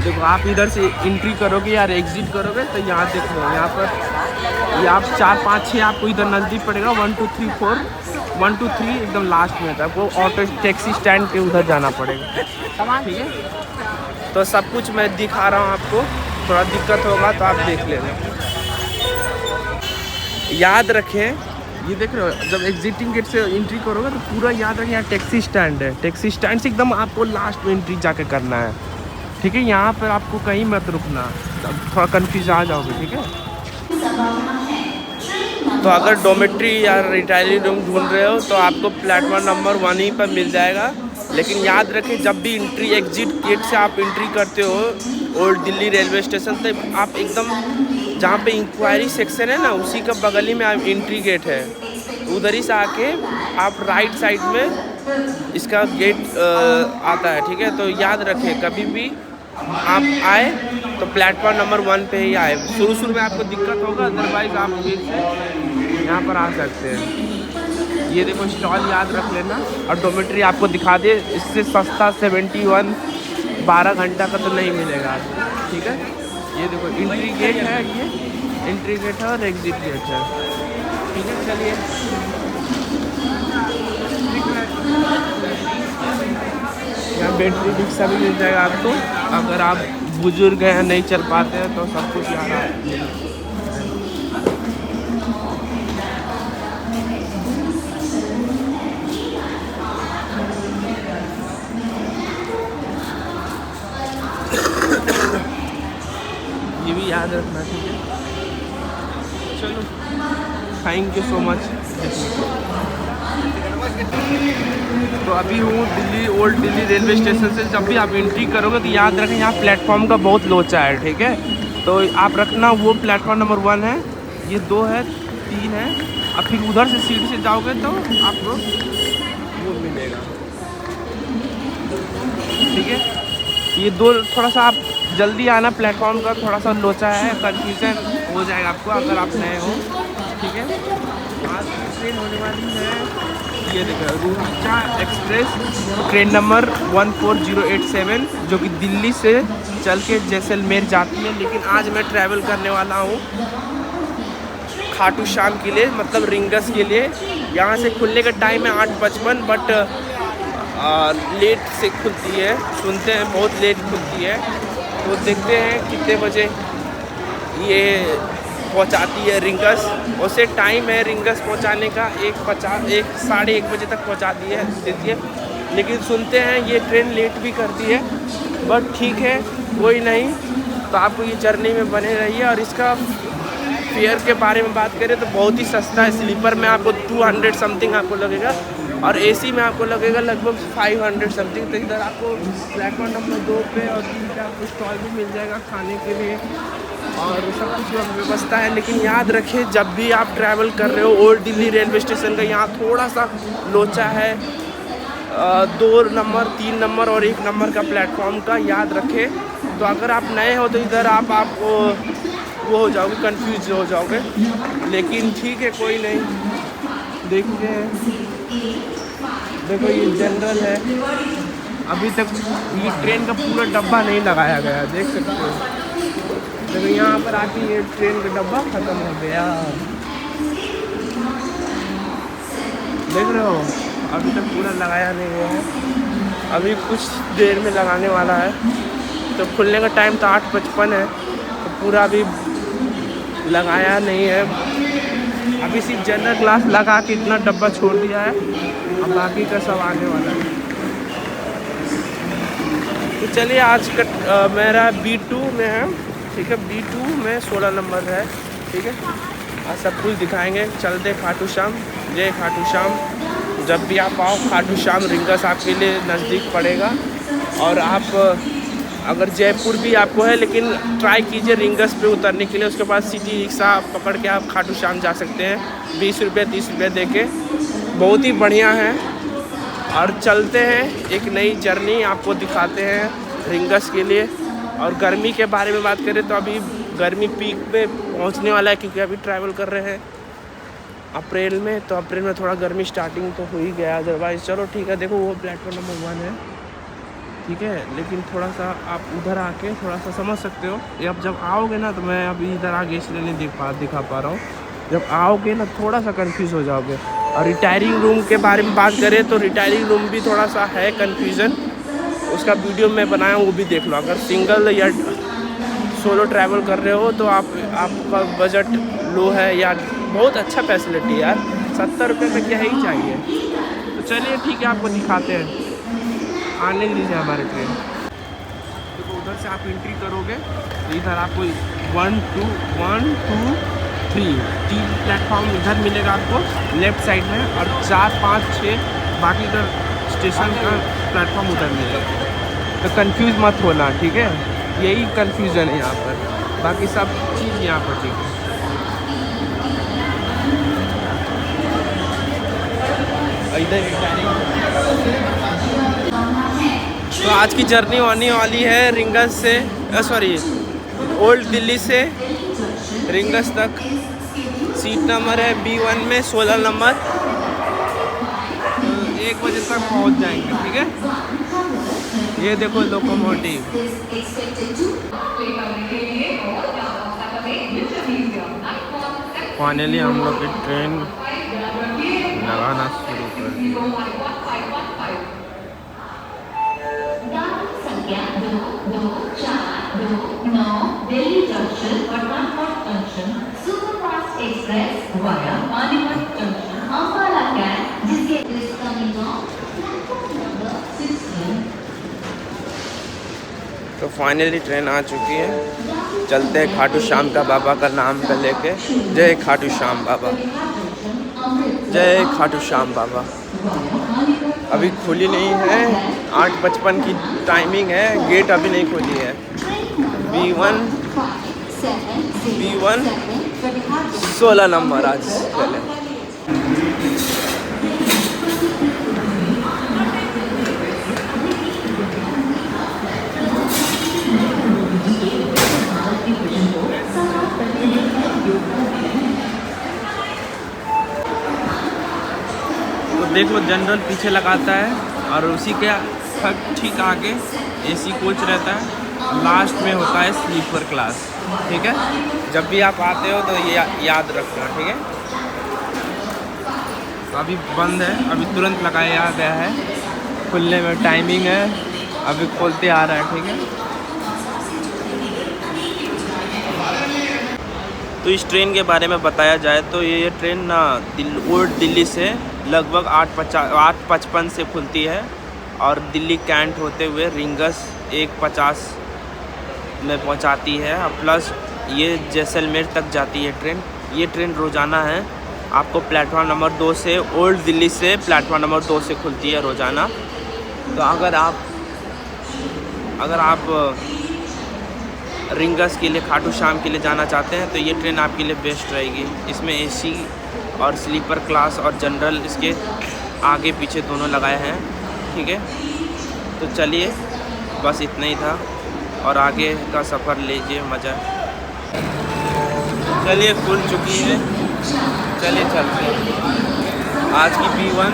देखो आप इधर से एंट्री करोगे या एग्जिट करोगे तो यहाँ देखो, यहाँ पर ये आप 4 5 6 आपको इधर नज़दीक पड़ेगा। 1 2 3 4 1 2 3 एकदम लास्ट में था। आपको ऑटो टैक्सी स्टैंड के उधर जाना पड़ेगा, ठीक है। तो सब कुछ मैं दिखा रहा हूँ आपको, थोड़ा दिक्कत होगा तो आप देख लेना। याद रखें, ये देख रहे हो, जब एग्जिटिंग गेट से एंट्री करोगे तो पूरा याद रखें यहाँ टैक्सी स्टैंड है। टैक्सी स्टैंड से एकदम आपको लास्ट में एंट्री जाके करना है, ठीक है। यहाँ पर आपको कहीं मत रुकना, थोड़ा कंफ्यूज आ जाओगे, ठीक है। तो अगर डोमेट्री या रिटायरी रूम ढूंढ रहे हो तो आपको प्लेटफॉर्म नंबर 1 ही पर मिल जाएगा। लेकिन याद रखें, जब भी एंट्री एग्जिट गेट से आप एंट्री करते हो ओल्ड दिल्ली रेलवे स्टेशन से, आप एकदम जहाँ पे इंक्वायरी सेक्शन है ना, उसी का बगल ही में आप एंट्री गेट है, उधर ही से आके आप राइट साइड में इसका गेट आता है, ठीक है। तो याद रखें, कभी भी आप आए तो प्लेटफॉर्म नंबर 1 पे ही आए। शुरू में आपको दिक्कत होगा, अदरवाइज आप यहाँ पर आ सकते हैं। ये देखो स्टॉल याद रख लेना। और डोमेट्री आपको दिखा दे, इससे सस्ता 71 12 घंटा का तो नहीं मिलेगा, ठीक है। ये देखो एंट्री गेट है, ये एंट्री गेट है और एग्जिट गेट है, ठीक है। चलिए यहाँ बैटरी रिक्शा भी मिल जाएगा आपको, अगर आप बुजुर्ग हैं नहीं चल पाते हैं तो सब कुछ यहाँ ये भी याद रखना, ठीक है। चलो, थैंक यू सो मच। तो अभी हूँ Delhi old Delhi railway station से। जब भी आप एंट्री करोगे तो याद रखें, यहाँ प्लेटफॉर्म का बहुत लोचा है, ठीक है। तो आप रखना, वो प्लेटफॉर्म नंबर 1 है, ये 2 है, 3 है। और फिर उधर से सीट से जाओगे तो आपको वो मिलेगा, ठीक है। ये 2 थोड़ा सा आप जल्दी आना, प्लेटफॉर्म का थोड़ा सा लोचा है, कन्फ्यूजन हो जाएगा आपको अगर आप नए हो, ठीक है। आज ट्रेन होने वाली है, ये देखो रूपीचा एक्सप्रेस, ट्रेन नंबर 14087, जो कि दिल्ली से चल के जैसलमेर जाती है। लेकिन आज मैं ट्रैवल करने वाला हूँ खाटू श्याम के लिए, मतलब रिंगस के लिए। यहाँ से खुलने का टाइम है 8:55, बट लेट से खुलती है, सुनते हैं बहुत लेट खुलती है। तो देखते हैं कितने बजे ये पहुंचाती है रिंगस। उसे टाइम है रिंगस पहुंचाने का 1 साढ़े 1 बजे तक पहुंचाती है। लेकिन सुनते हैं ये ट्रेन लेट भी करती है, बट ठीक है, कोई नहीं। तो आपको ये जर्नी में बने रहिए। और इसका फेयर के बारे में बात करें तो बहुत ही सस्ता है। स्लीपर में आपको 200 समथिंग आपको लगेगा, और एसी में आपको लगेगा लगभग 500 समथिंग। तो इधर आपको प्लेटफॉर्म नंबर 2 पे और 3 पे आपको स्टॉल भी मिल जाएगा खाने के लिए, और सब कुछ व्यवस्था है। लेकिन याद रखें, जब भी आप ट्रैवल कर रहे हो ओल्ड दिल्ली रेलवे स्टेशन का यहाँ थोड़ा सा लोचा है। 2 नंबर 3 नंबर और 1 नंबर का प्लेटफॉर्म का याद रखें। तो अगर आप नए हो तो इधर आपको वो हो जाओगे, कंफ्यूज हो जाओगे। लेकिन ठीक है, कोई नहीं, देखते हैं। देखो ये जनरल है, अभी तक ये ट्रेन का पूरा डब्बा नहीं लगाया गया, देख सकते हो। देखो यहाँ पर आके ये ट्रेन का डब्बा ख़त्म हो गया, देख रहे हो। अभी तक पूरा लगाया नहीं हुआ है, अभी कुछ देर में लगाने वाला है। तो खुलने का टाइम तो 8:55 है, तो पूरा अभी लगाया नहीं है। अभी सिर्फ जनरल क्लास लगा के इतना डब्बा छोड़ दिया है, अब बाकी का सब आने वाला है। तो चलिए, आज का मेरा B2 में है, ठीक है। B2 में 16 नंबर है, ठीक है। आज सब कुछ दिखाएंगे। चलते खाटू श्याम, जय खाटू श्याम। जब भी आप आओ, खाटू श्याम रिंगस आपके लिए नज़दीक पड़ेगा। और आप अगर जयपुर भी आपको है, लेकिन ट्राई कीजिए रिंगस पे उतरने के लिए। उसके बाद सिटी रिक्शा पकड़ के आप खाटू श्याम जा सकते हैं 20 रुपये 30 रुपये दे के, बहुत ही बढ़िया है। और चलते हैं, एक नई जर्नी आपको दिखाते हैं रिंगस के लिए। और गर्मी के बारे में बात करें तो अभी गर्मी पीक पे पहुंचने वाला है, क्योंकि अभी ट्रैवल कर रहे हैं अप्रैल में। तो अप्रैल में थोड़ा गर्मी स्टार्टिंग तो हो ही गया, अदरवाइज़ चलो ठीक है। देखो वो प्लेटफॉर्म नंबर 1 है, ठीक है। लेकिन थोड़ा सा आप उधर आके थोड़ा सा समझ सकते हो। ये अब जब आओगे ना, तो मैं अभी इधर आगे इसलिए नहीं दिखा पा रहा हूँ। जब आओगे ना थोड़ा सा कंफ्यूज हो जाओगे। और रिटायरिंग रूम के बारे में बात करें तो रिटायरिंग रूम भी थोड़ा सा है कन्फ्यूज़न। उसका वीडियो मैं बनाया हूँ, वो भी देख लो। अगर सिंगल या सोलो ट्रैवल कर रहे हो तो आपका बजट लो है या बहुत अच्छा फैसिलिटी है यार। 70 रुपये में क्या ही चाहिए। तो चलिए ठीक है, आपको दिखाते हैं। आने दीजिए हमारे ट्रेन। तो उधर से आप एंट्री करोगे तो इधर आपको 1 2 1 2 3 प्लेटफॉर्म इधर मिलेगा आपको लेफ्ट साइड में, और 4 5 6 बाकी का स्टेशन का प्लेटफॉर्म उधर मिलेगा। तो कंफ्यूज मत होना, ठीक है। यही कंफ्यूजन है यहाँ पर, बाकी सब चीज़ यहाँ पर ठीक है। इधर तो आज की जर्नी होने वाली है रिंगस से, सॉरी ओल्ड दिल्ली से रिंगस तक। सीट नंबर है B1 में 16 नंबर। 1 बजे तक पहुँच जाएंगे, ठीक है। ये देखो लोकोमोटिव। फाइनली हम लोग की ट्रेन लगाना शुरू कर दी। संख्या 2249 Delhi junction Patna junction superfast express via Panipat junction Ambala cantt जिसके तो फाइनली ट्रेन आ चुकी है। चलते हैं खाटू श्याम का बाबा का नाम पे लेके। जय खाटू श्याम बाबा, जय खाटू श्याम बाबा। अभी खुली नहीं है, 8:55 की टाइमिंग है, गेट अभी नहीं खुली है। B1 16 नंबर आज पहले। तो देखो जनरल पीछे लगाता है और उसी के ठीक आगे AC कोच रहता है। लास्ट में होता है स्लीपर क्लास, ठीक है। जब भी आप आते हो तो ये याद रखना, ठीक है। अभी बंद है, अभी तुरंत लगाया गया है। खुलने में टाइमिंग है, अभी खोलते आ रहा है, ठीक है। तो इस ट्रेन के बारे में बताया जाए तो ये ट्रेन ना ओल्ड दिल्ली से लगभग 8:55 से खुलती है और दिल्ली कैंट होते हुए रिंगस 1:50 में पहुंचाती है। और प्लस ये जैसलमेर तक जाती है ट्रेन। ये ट्रेन रोज़ाना है। आपको प्लेटफॉर्म नंबर 2 से, ओल्ड दिल्ली से प्लेटफॉर्म नंबर 2 से खुलती है रोज़ाना। तो अगर आप रिंगस के लिए, खाटू श्याम के लिए जाना चाहते हैं तो ये ट्रेन आपके लिए बेस्ट रहेगी। इसमें AC और स्लीपर क्लास और जनरल इसके आगे पीछे दोनों लगाए हैं, ठीक है। तो चलिए बस इतना ही था और आगे का सफ़र लीजिए मज़ा। चलिए खुल चुकी है, चलिए चलते हैं आज की B1।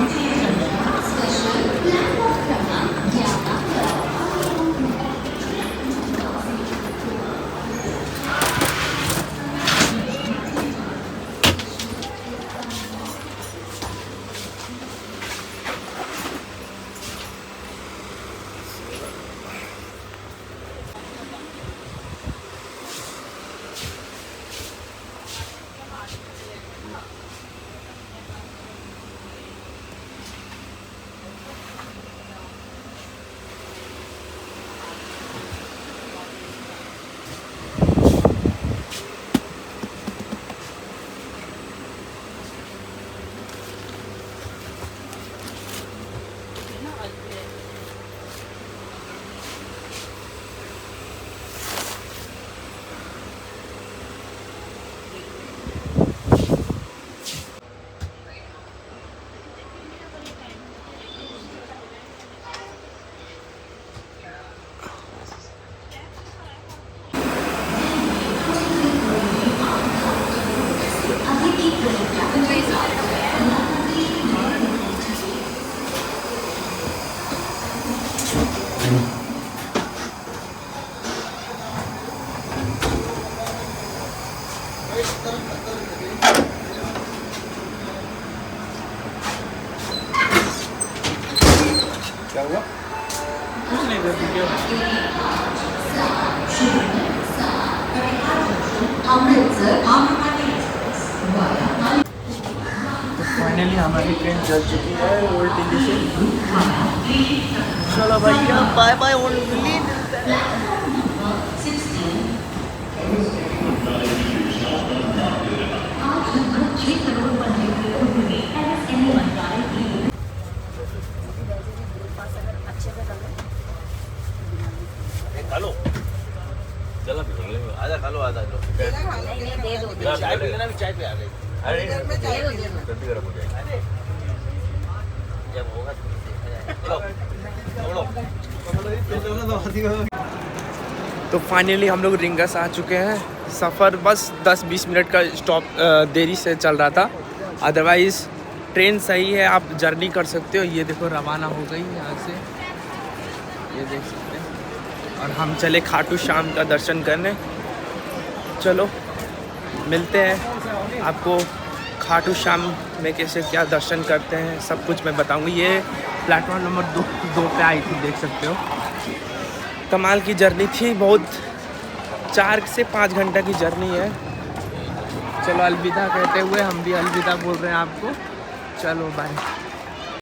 हुआ? कुछ नहीं कर वीडियो। तो फाइनली हमारी ट्रेन चल चुकी है ओल्ड दिल्ली से। चलो भैया bye bye old Delhi. Hello चलो आधा खा लो आधा लो चाय पी लेना भी चाय पे आ गई अरे जल्दी गर्म हो जाएगी जब होगा तो फाइनली हम लोग रिंगस आ चुके हैं। सफ़र बस 10-20 मिनट का स्टॉप देरी से चल रहा था, अदरवाइज़ ट्रेन सही है, आप जर्नी कर सकते हो। ये देखो रवाना हो गई यहाँ से, ये देख सकते हैं। और हम चले खाटू श्याम का दर्शन करने। चलो मिलते हैं आपको खाटू श्याम में कैसे क्या दर्शन करते हैं, सब कुछ मैं बताऊंगी। ये प्लेटफॉर्म नंबर 2 पे आई थी, देख सकते हो। कमाल की जर्नी थी, बहुत 4 से 5 घंटा की जर्नी है। चलो अलविदा कहते हुए हम भी अलविदा बोल रहे हैं आपको। चलो बाय।